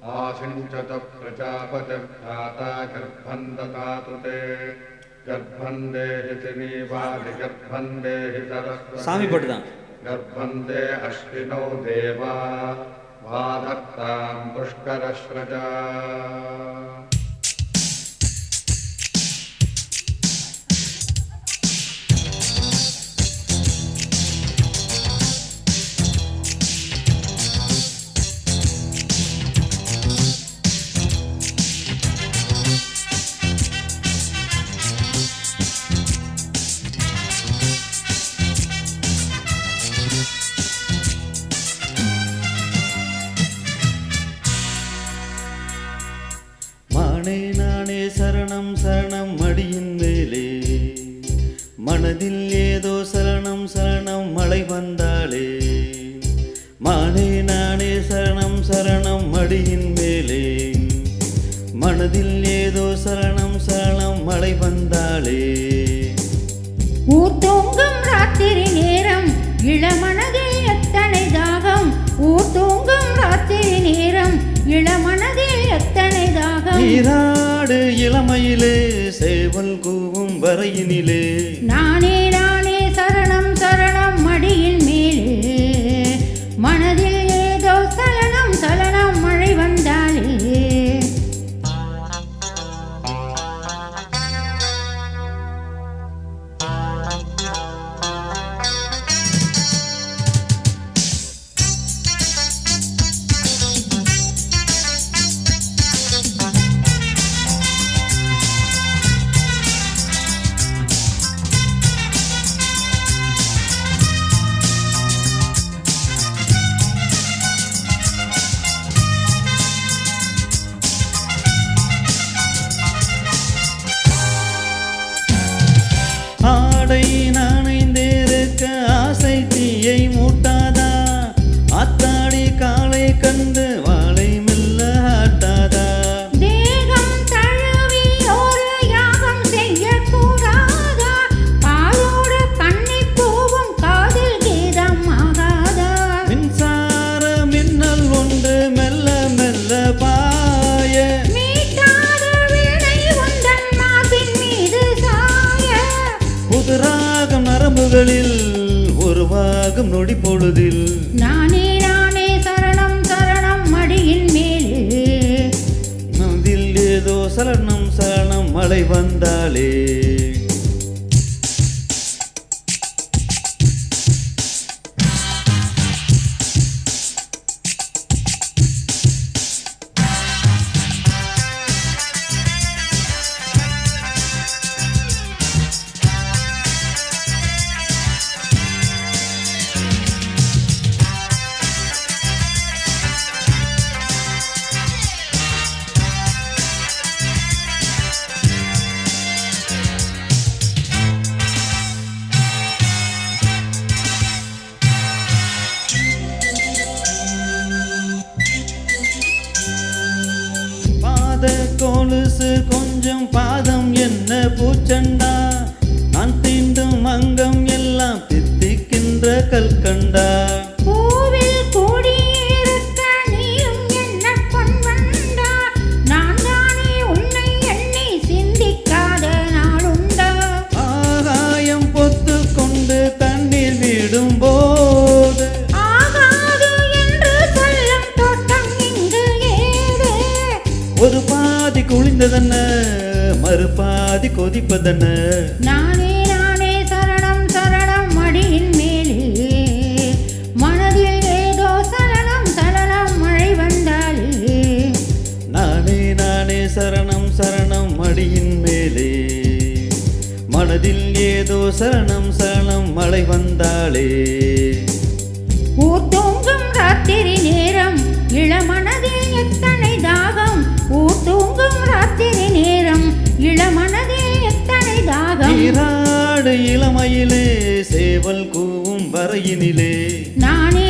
आसिञ्चत प्रजापतिर्भ्राता गर्भं ददातु ते गर्भं देहि श्रीवादि गर्भं देहि सरस्वती गर्भं दे अश्विनौ देवा वाधत्तां पुष्करश्रजा நானே சரணம் சரணம் மடியின் மேலே மனதில் ஏதோ சரணம் சரணம் மழை வந்தாளே மானே நானே சரணம் சரணம் மடியின் மேலே மனதில் ஏதோ சரணம் சரணம் மழை வந்தாளே ஊர் தூங்கும் ராத்திரி நேரம் இளமனதில் எத்தனை தாகம் ஊர் தூங்கும் ராத்திரி நேரம் இளமனதில் எத்தனை தாகம் நீராடு இளமையிலே சேவல் கூவும் வரையினிலே நானே நானே சரணம் சரணம் மடியின் மேலே மனதில் ஏதோ சலனம் சலனம் மழை வந்தாலே ஆடை நனைந்திருக்க ஆசை தீயை மூட்டாதா ஆத்தாடி காலை கண்டு வாளை மெல்ல ஆட்டாதா தேகம் தழுவி ஒரு யாகம் செய்யக்கூடாதா பாலோடு கண்ணி பூவும் காதில் கீதம் ஆகாதா மின்சார மின்னல் ஒன்று மெல்ல மெல்ல பாய மீட்டாத வீணை உந்தன் மார்பின் மீது சாய புதுராகம் நரம்புகளில் உருவாகும் நொடி பொழுதில் நானே நானே சரணம் சரணம் மடியின் மேலே மனதில் ஏதோ சலனம் சலனம் மழை வந்தாளே பாத கொலுசு கொஞ்சம் பாதம் என்ன பூச்சண்டா நான் தீண்டும் அங்கம் எல்லாம் தித்திக்கின்ற கல்கண்டா பூவில் கூடியிருக்க நீயும் என்ன பொன்வண்டா நான் தானே உன்னை எண்ணி சிந்திக்காத நாளுண்டா ஆகாயம் பொத்து கொண்டு தண்ணீர் விடும் போது ஆகாது என்று சொல்லும் தோட்டம் இங்கு ஏது ஒரு பாதி குளிந்ததென்ன மறுபாதி கொதிப்பதென்ன நானே நானே சரணம் சரணம் மடியின் மேலே மனதில் ஏதோ சலனம் சலனம் மழை வந்தாலே நானே நானே சரணம் சரணம் மடியின் மேலே மனதில் ஏதோ சரணம் சரணம் மழை வந்தாளே ஊர் தூங்கும் ராத்திரி நேரம் இளமனதில் எத்தனை தாகம் ஊர் தூங்கும் ராத்திரி நேரம் இளமனதில் எத்தனை தாகம் நீராடு இளமையிலே சேவல் கூவும் வரையினிலே நானே